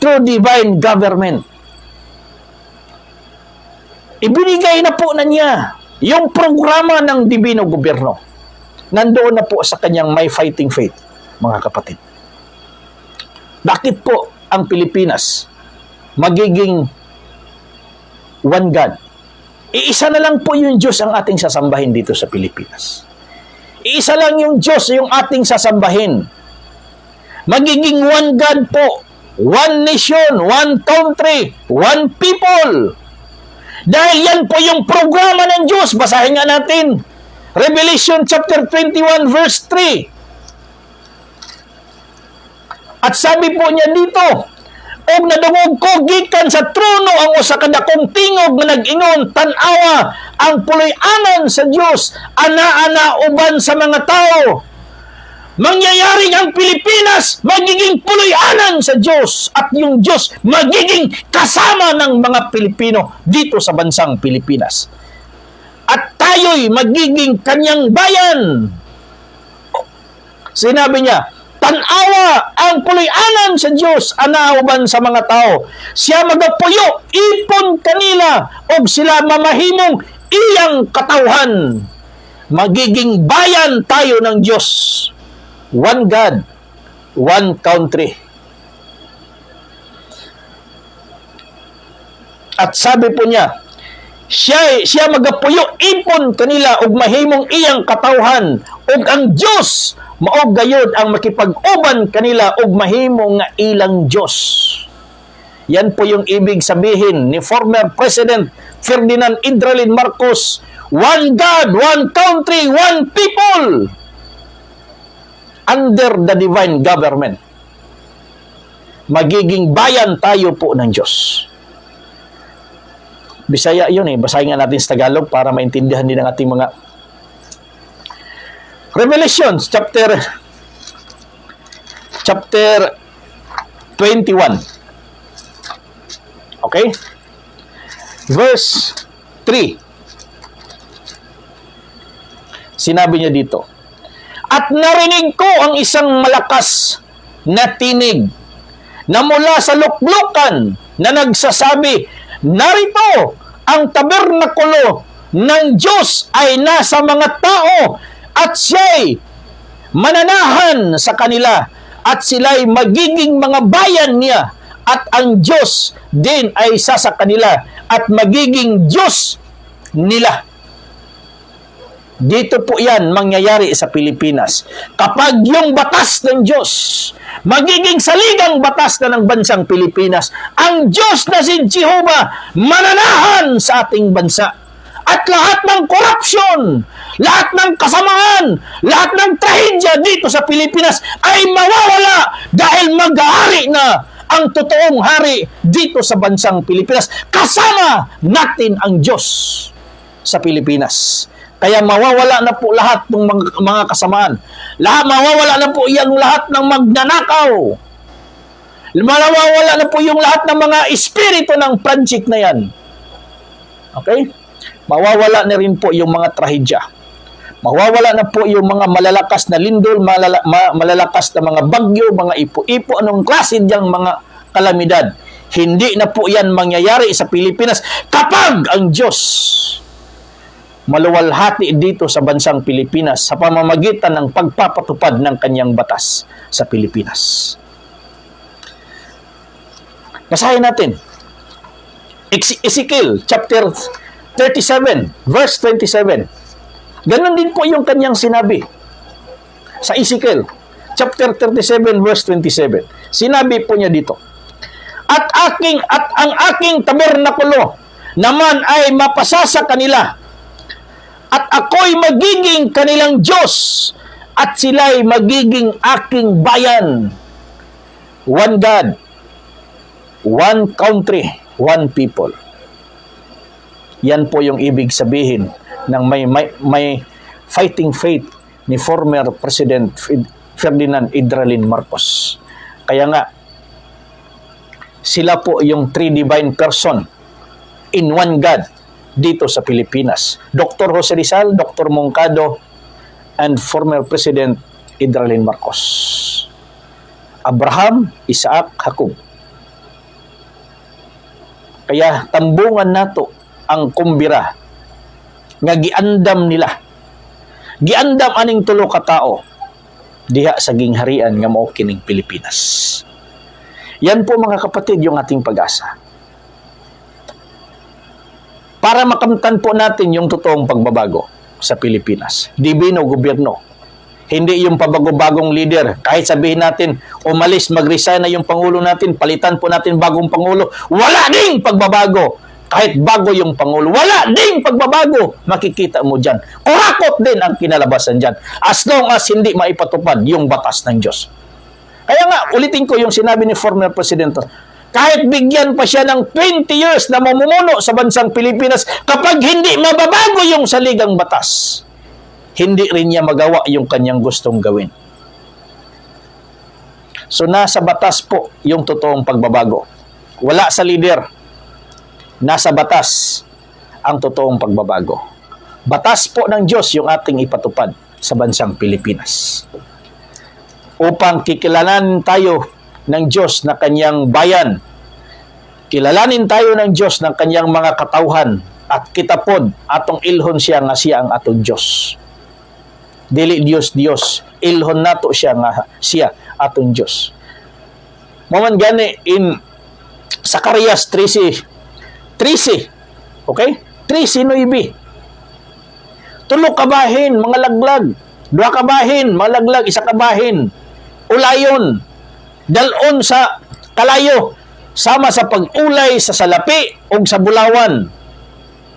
through divine government. Ibinigay na po na niya yung programa ng dibino gobyerno. Nandoon na po sa kanyang may fighting faith, mga kapatid. Bakit po ang Pilipinas magiging one God? Iisa na lang po yung Diyos ang ating sasambahin dito sa Pilipinas. Iisa lang yung Diyos yung ating sasambahin. Magiging one God po. One nation, one country, one people. Dahil yan po yung programa ng Diyos. Basahin nga natin. Revelation chapter 21 verse 3. At sabi po niya dito, og nadungog ko gikan sa trono ang usa ka dakong tingog nga nag-ingon, tan-awa ang puloy-anan sa Dios, ana-ana uban sa mga tao. Mangyayaring ang Pilipinas magiging puloy-anan sa Diyos at yung Diyos magiging kasama ng mga Pilipino dito sa bansang Pilipinas. At tayo'y magiging kanyang bayan. Sinabi niya, tan-awa ang puloy-anan sa Diyos, anauban sa mga tao. Siya magapuyo, ipon kanila, o sila mamahimong iyang katawhan. Magiging bayan tayo ng Diyos. One God, one country. At sabi po niya, siya magapuyo ipon kanila og mahimong iyang katawhan ug ang Dios mao gayud ang makipag-uban kanila og mahimong nga ilang Dios. Yan po yung ibig sabihin ni former President Ferdinand Idralin Marcos, one God, one country, one people under the divine government. Magiging bayan tayo po ng Diyos. Bisaya yun basahin nga natin sa Tagalog para maintindihan din ng ating mga Revelation chapter 21. Okay? Verse 3. Sinabi niya dito, at narinig ko ang isang malakas na tinig na mula sa luklukan na nagsasabi, narito ang tabernakulo ng Diyos ay nasa mga tao at siya'y mananahan sa kanila at sila'y magiging mga bayan niya at ang Diyos din ay isa sa kanila at magiging Diyos nila. Dito po yan mangyayari sa Pilipinas. Kapag yung batas ng Diyos, magiging saligang batas na ng bansang Pilipinas, ang Diyos na si Jehovah mananahan sa ating bansa. At lahat ng korupsyon, lahat ng kasamaan, lahat ng trahedya dito sa Pilipinas ay mawawala dahil mag-aari na ang totoong hari dito sa bansang Pilipinas. Kasama natin ang Diyos sa Pilipinas. Kaya mawawala na po lahat ng mga kasamaan. Mawawala na po yung lahat ng magnanakaw. Mawawala na po yung lahat ng mga espiritu ng pranchik na yan. Okay? Mawawala na rin po yung mga trahedya. Mawawala na po yung mga malalakas na lindol, malalakas na mga bagyo, mga ipo-ipo, anong klase diyang mga kalamidad. Hindi na po yan mangyayari sa Pilipinas kapag ang Diyos maluwalhati dito sa bansang Pilipinas sa pamamagitan ng pagpapatupad ng kanyang batas sa Pilipinas. Basahin natin. Ezekiel chapter 37 verse 27. Ganon din po yung kanyang sinabi sa Ezekiel chapter 37 verse 27. Sinabi po niya dito, at ang aking tabernakulo naman ay mapasa sa kanila, at ako'y magiging kanilang Diyos, at sila'y magiging aking bayan. One God, one country, one people. Yan po yung ibig sabihin ng may fighting faith ni former President Ferdinand Idralin Marcos. Kaya nga, sila po yung three divine person in one God dito sa Pilipinas. Dr. Jose Rizal, Dr. Moncado, and former President Idralin Marcos. Abraham, Isaac, Jacob. Kaya tambungan nato ang kumbira nga giandam nila. Giandam aning tulo ka tao diha sa gingharian nga mao kining Pilipinas. Yan po mga kapatid yung ating pag-asa. Para makamtan po natin yung totoong pagbabago sa Pilipinas. Divino gobyerno. Hindi yung pabago-bagong leader. Kahit sabihin natin, umalis, mag-resign na yung Pangulo natin, palitan po natin bagong Pangulo. Wala ding pagbabago. Kahit bago yung Pangulo. Wala ding pagbabago. Makikita mo dyan. Kurakot din ang kinalabasan dyan. As long as hindi maipatupad yung batas ng Diyos. Kaya nga, ulitin ko yung sinabi ni former President, kahit bigyan pa siya ng 20 years na mamumuno sa bansang Pilipinas, kapag hindi mababago yung saligang batas, hindi rin niya magawa yung kanyang gustong gawin. So nasa batas po yung totoong pagbabago. Wala sa leader. Nasa batas ang totoong pagbabago. Batas po ng Diyos yung ating ipatupad sa bansang Pilipinas. Upang kikilalanin tayo ng Diyos na kanyang bayan. Kilalanin tayo ng Diyos ng kanyang mga katawhan at kitapod atong ilhon siya nga siya ang atong Diyos. Dili Diyos, ilhon nato siya nga siya atong Diyos. Maman gani in Zacarias 13 13. Okay? 13:9. 3 kabahin, mga laglag. 2 kabahin, mga laglag. 1 kabahin. Ulayon. Dalon sa kalayo. Sama sa pag-ulay sa salapi o sa bulawan.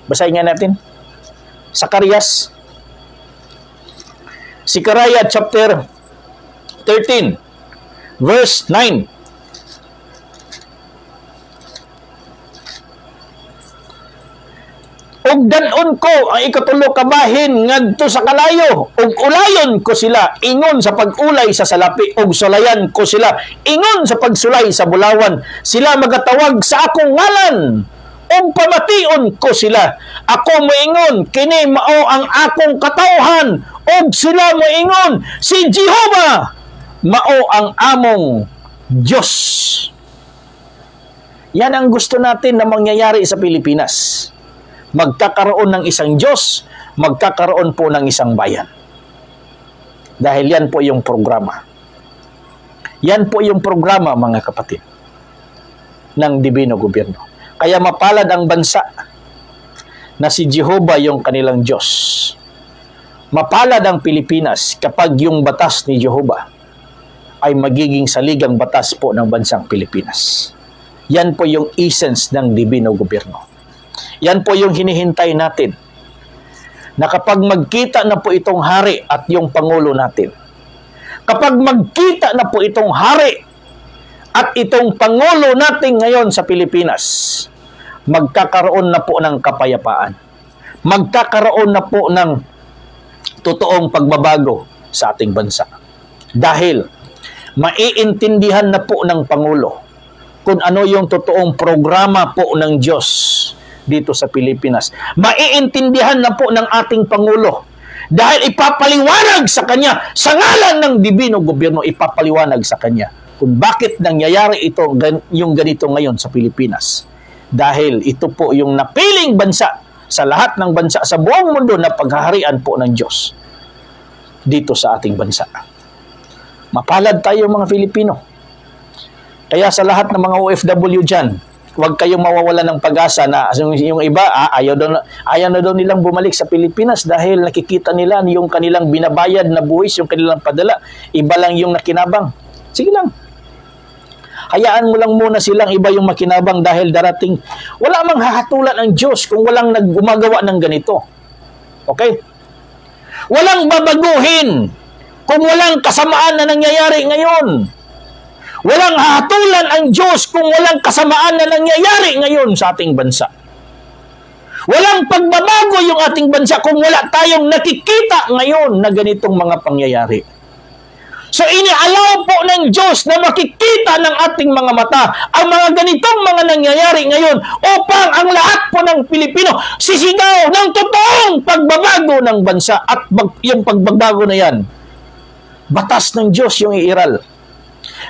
Basahin nga natin. Zacarias. Zechariah chapter 13. Verse 9. Og danon ko ang 13 kabahin ngadto sa kalayo, og ulayon ko sila ingon sa pag-ulay sa salapi, og sulayan ko sila ingon sa pagsulay sa bulawan. Sila magatawag sa akong ngalan, og pamation ko sila. Ako moingon, kini mao ang akong katawhan, og sila moingon, si Jehovah mao ang among Diyos. Yan ang gusto natin na mangyayari sa Pilipinas. Magkakaroon ng isang Diyos, magkakaroon po ng isang bayan. Dahil yan po yung programa. Yan po yung programa, mga kapatid, ng Dibino Gobyerno. Kaya mapalad ang bansa na si Jehovah yung kanilang Diyos. Mapalad ang Pilipinas kapag yung batas ni Jehovah ay magiging saligang batas po ng bansang Pilipinas. Yan po yung essence ng Dibino Gobyerno. Yan po yung hinihintay natin. Na kapag magkita na po itong hari at yung Pangulo natin, kapag magkita na po itong hari at itong Pangulo natin ngayon sa Pilipinas, magkakaroon na po ng kapayapaan. Magkakaroon na po ng totoong pagbabago sa ating bansa. Dahil maiintindihan na po ng Pangulo kung ano yung totoong programa po ng Diyos dito sa Pilipinas. Maiintindihan na po ng ating Pangulo dahil ipapaliwanag sa kanya, sa ngalan ng Dibino Gobyerno, ipapaliwanag sa kanya kung bakit nangyayari ito, yung ganito ngayon sa Pilipinas. Dahil ito po yung napiling bansa sa lahat ng bansa sa buong mundo na paghaharian po ng Diyos dito sa ating bansa. Mapalad tayo mga Filipino. Kaya sa lahat ng mga OFW dyan, huwag kayong mawawala ng pag-asa na yung iba, ayaw na daw nilang bumalik sa Pilipinas dahil nakikita nila yung kanilang binabayad na buwis, yung kanilang padala. Iba lang yung nakinabang. Sige lang. Hayaan mo lang muna silang iba yung makinabang dahil darating. Wala mang hahatulan ng Diyos kung walang gumagawa ng ganito. Okay? Walang babaguhin kung walang kasamaan na nangyayari ngayon. Walang hahatulan ang Diyos kung walang kasamaan na nangyayari ngayon sa ating bansa. Walang pagbabago yung ating bansa kung wala tayong nakikita ngayon na ganitong mga pangyayari. So inialaw po ng Diyos na makikita ng ating mga mata ang mga ganitong mga nangyayari ngayon upang ang lahat po ng Pilipino sisigaw ng totoong pagbabago ng bansa. At yung pagbabago na yan, batas ng Diyos yung iiral.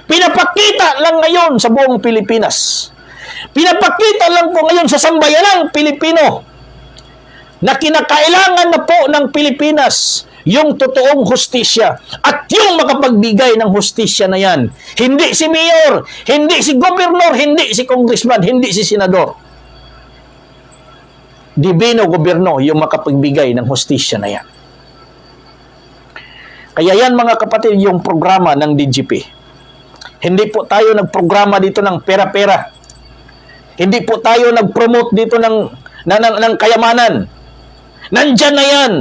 Pinapakita lang ngayon sa buong Pilipinas. Pinapakita lang po ngayon sa sambayanang Pilipino na kinakailangan na po ng Pilipinas yung totoong hustisya at yung makapagbigay ng hustisya na yan. Hindi si mayor, hindi si gobernador, hindi si congressman, hindi si senador. Dibino Gobyerno yung makapagbigay ng hustisya na yan. Kaya yan mga kapatid yung programa ng DGP. Hindi po tayo nagprograma dito ng pera-pera. Hindi po tayo nag-promote dito ng kayamanan. Nandyan na yan.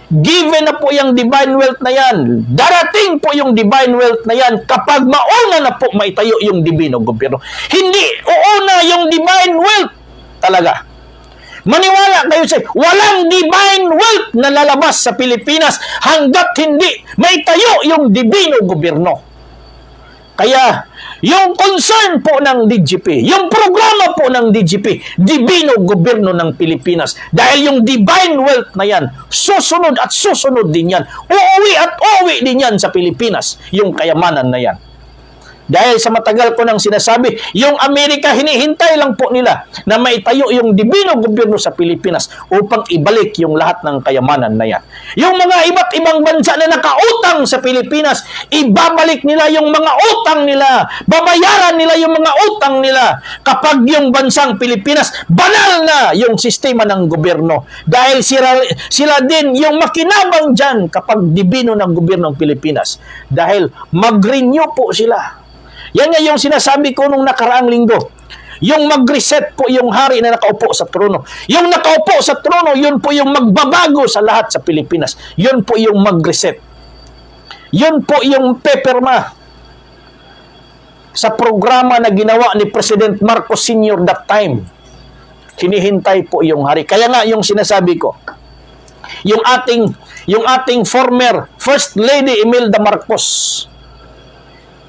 Given na po yung divine wealth na yan. Darating po yung divine wealth na yan kapag mauna na po maitayo yung Dibino Gobyerno. Hindi uuna yung divine wealth talaga. Maniwala kayo sa walang divine wealth na lalabas sa Pilipinas hanggat hindi maitayo yung Dibino Gobyerno. Kaya, yung concern po ng DGP, yung programa po ng DGP, Dibino Gobyerno ng Pilipinas, dahil yung divine wealth na yan, susunod at susunod din yan, uuwi at uuwi din yan sa Pilipinas, yung kayamanan na yan. Dahil sa matagal ko nang sinasabi, yung Amerika hinihintay lang po nila na maitayo yung dibino gobyerno sa Pilipinas upang ibalik yung lahat ng kayamanan na yan. Yung mga iba't ibang bansa na nakautang sa Pilipinas, ibabalik nila yung mga utang nila. Babayaran nila yung mga utang nila kapag yung bansang Pilipinas, banal na yung sistema ng gobyerno. Dahil sila din yung makinabang dyan kapag dibino ng gobyerno ng Pilipinas. Dahil mag-renew po sila. Yan nga yung sinasabi ko nung nakaraang linggo. Yung mag-reset po yung hari na nakaupo sa trono. Yung nakaupo sa trono, yun po yung magbabago sa lahat sa Pilipinas. Yun po yung mag-reset. Yun po yung pepperma sa programa na ginawa ni President Marcos Sr. that time. Hinihintay po yung hari. Kaya nga yung sinasabi ko, yung ating former First Lady Imelda Marcos,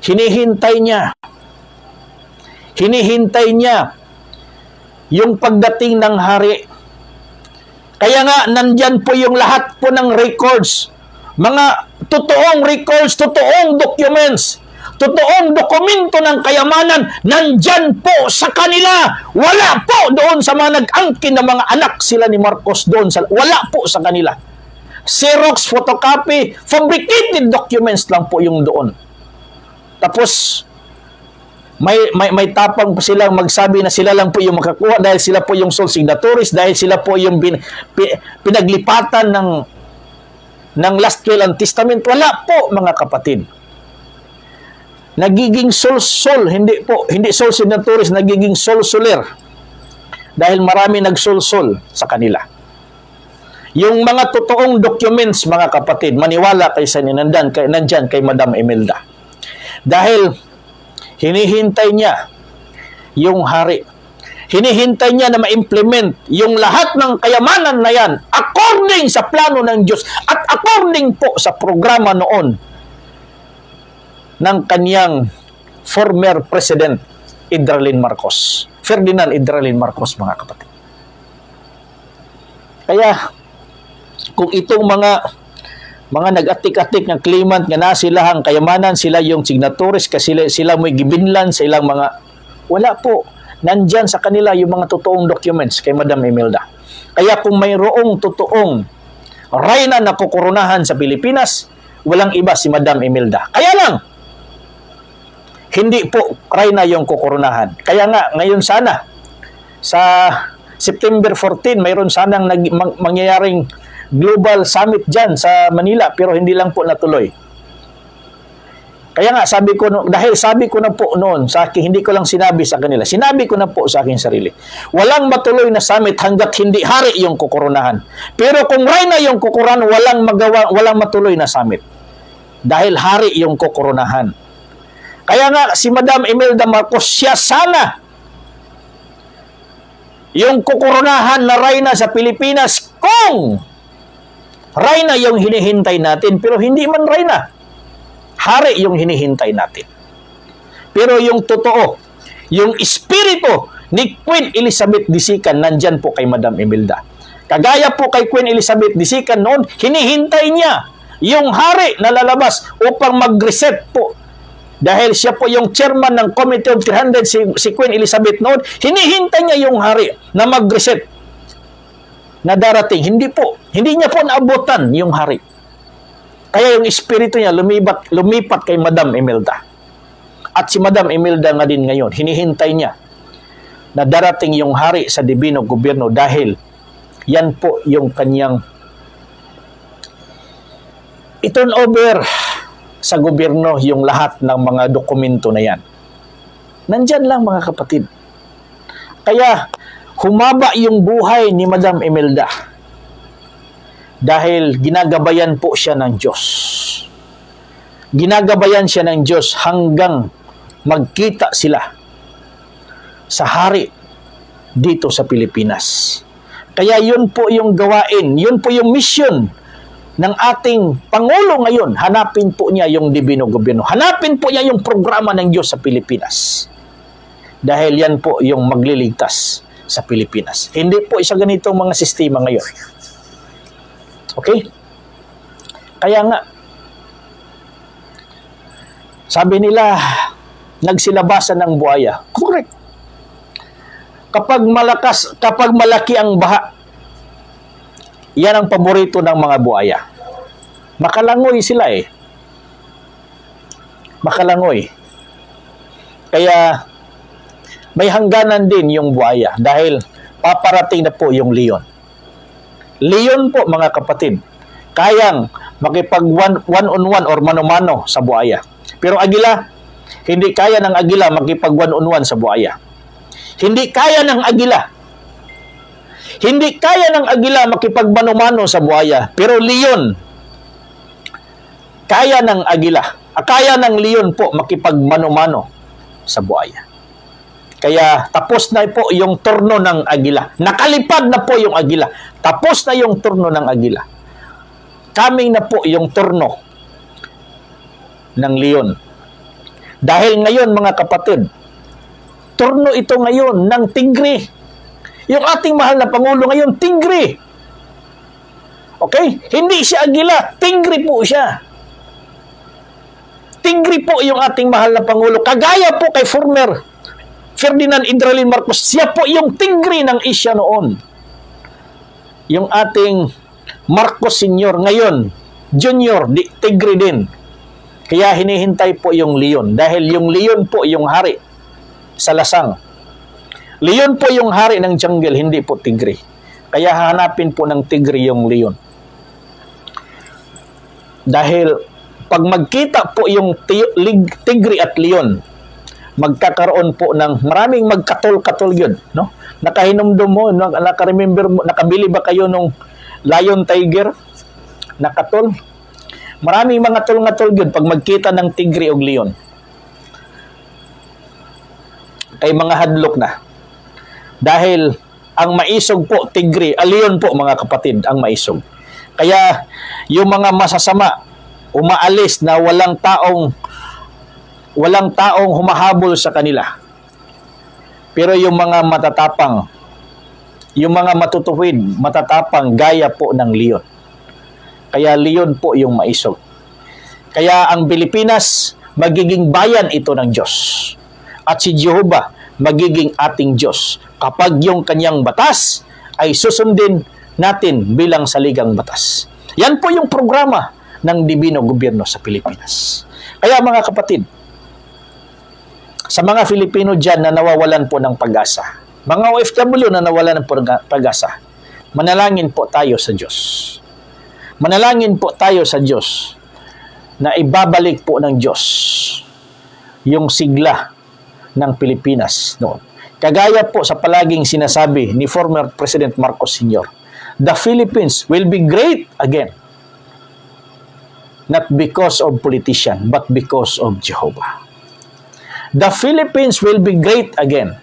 hinihintay niya yung pagdating ng hari. Kaya nga, nandyan po yung lahat po ng records. Mga totoong records, totoong documents, totoong dokumento ng kayamanan, nandyan po sa kanila. Wala po doon sa mga nag-angkin na mga anak sila ni Marcos doon. Wala po sa kanila. Xerox, photocopy, fabricated documents lang po yung doon. Tapos, may tapang pa silang magsabi na sila lang po yung makakuha dahil sila po yung sole signatories, dahil sila po yung pinaglipatan ng last will and testament. Wala po, mga kapatid. Nagiging sol-sol, hindi sole signatories, nagiging sol-soler. Dahil marami nag-sol-sol sa kanila. Yung mga totoong documents, mga kapatid, maniwala kayo sa nandyan kay Madam Imelda. Dahil hinihintay niya yung hari. Hinihintay niya na ma-implement yung lahat ng kayamanan na yan according sa plano ng Diyos at according po sa programa noon ng kanyang former President Ferdinand Idralin Marcos, mga kapatid. Kaya, kung itong mga nag-atik-atik ng claimant nga na sila ang kayamanan, sila yung signatories, kasi sila mo'y gibinlan sa ilang mga, wala po. Nandyan sa kanila yung mga totoong documents kay Madam Imelda. Kaya kung mayroong totoong reyna na kukurunahan sa Pilipinas, walang iba si Madam Imelda. Kaya lang, hindi po reyna yung kukurunahan. Kaya nga, ngayon sana, sa September 14, mayroon sanang mangyayaring Global Summit dyan sa Manila, pero hindi lang po natuloy. Kaya nga, dahil sabi ko na po noon sa akin, hindi ko lang sinabi sa kanila, sinabi ko na po sa aking sarili, walang matuloy na summit hanggat hindi hari yung kukurunahan. Pero kung reyna yung kukurunahan, walang matuloy na summit. Dahil hari yung kukurunahan. Kaya nga, si Madam Imelda Marcos, siya sana yung kukurunahan na reyna sa Pilipinas kung reyna yung hinihintay natin, pero hindi man reyna. Hari yung hinihintay natin. Pero yung totoo, yung espiritu ni Queen Elizabeth Disican, nandyan po kay Madam Imelda. Kagaya po kay Queen Elizabeth Disican noon, hinihintay niya yung hari na lalabas upang mag-reset po. Dahil siya po yung chairman ng Committee of 300, si Queen Elizabeth noon, hinihintay niya yung hari na mag-reset na darating. Hindi niya po naabutan yung hari. Kaya yung espiritu niya lumipat kay Madam Imelda. At si Madam Imelda nga din ngayon, hinihintay niya na darating yung hari sa dibino gobyerno dahil yan po yung kanyang i-turn over sa gobyerno yung lahat ng mga dokumento na yan. Nandyan lang, mga kapatid. Kaya humaba yung buhay ni Madam Imelda dahil ginagabayan po siya ng Diyos. Ginagabayan siya ng Diyos hanggang magkita sila sa hari dito sa Pilipinas. Kaya yun po yung gawain, yun po yung mission ng ating Pangulo ngayon. Hanapin po niya yung dibino gobyerno. Hanapin po niya yung programa ng Diyos sa Pilipinas. Dahil yan po yung magliligtas sa Pilipinas. Hindi po isa ganitong mga sistema ngayon. Okay? Kaya nga, sabi nila, nagsilabasan ng buhaya. Correct. Kapag malaki ang baha, yan ang paborito ng mga buhaya. Makalangoy sila eh. Makalangoy. Kaya may hangganan din yung buhaya dahil paparating na po yung leon. Leon po mga kapatid, kayang makipag one-on-one or mano-mano sa buhaya. Pero agila, hindi kaya ng agila makipag one-on-one sa buhaya. Hindi kaya ng agila. Hindi kaya ng agila makipag mano-mano sa buhaya. Pero leon, kaya ng agila. Kaya ng leon po makipag mano-mano sa buhaya. Kaya tapos na po yung turno ng agila. Nakalipad na po yung agila. Tapos na yung turno ng agila. Coming na po yung turno ng leon. Dahil ngayon mga kapatid, turno ito ngayon ng tigre. Yung ating mahal na Pangulo ngayon, tigre. Okay? Hindi siya agila, tigre po siya. Tigre po yung ating mahal na Pangulo. Kagaya po kay former Ferdinand Indralin Marcos, siya po yung tigre ng Asia noon. Yung ating Marcos Senior ngayon, Junior, tigre din. Kaya hinihintay po yung leon. Dahil yung leon po yung hari sa lasang. Leon po yung hari ng jungle, hindi po tigre. Kaya hahanapin po ng tigre yung leon. Dahil pag magkita po yung tigre at leon, magkakaroon po ng maraming magkatol-katol yun. No? Nakahinomdom mo, nakaremember mo, nakabili ba kayo nung lion tiger? Nakatol? Maraming mga tol-ngatol yun pag magkita ng tigre o leon. Kay mga hadlok na. Dahil ang maisog po, tigre, leon po mga kapatid, ang maisog. Kaya yung mga masasama, umaalis na walang taong humahabol sa kanila. Pero yung mga matatapang, yung mga matutuwid, matatapang, gaya po ng leon. Kaya leon po yung maisog. Kaya ang Pilipinas, magiging bayan ito ng Diyos. At si Jehovah, magiging ating Diyos. Kapag yung kanyang batas ay susundin natin bilang saligang batas. Yan po yung programa ng Dibino Gobyerno sa Pilipinas. Kaya mga kapatid, sa mga Filipino dyan na nawawalan po ng pag-asa, mga OFW na nawalan ng pag-asa, manalangin po tayo sa Diyos. Manalangin po tayo sa Diyos na ibabalik po ng Diyos yung sigla ng Pilipinas noon. Kagaya po sa palaging sinasabi ni former President Marcos Sr., the Philippines will be great again. Not because of politician, but because of Jehovah. The Philippines will be great again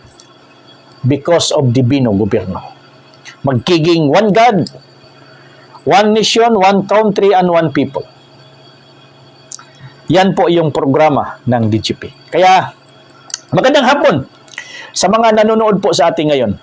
because of Dibino Gobyerno. Magiging one God, one nation, one country, and one people. Yan po yung programa ng DGP. Kaya, magandang hapon sa mga nanonood po sa ating ngayon.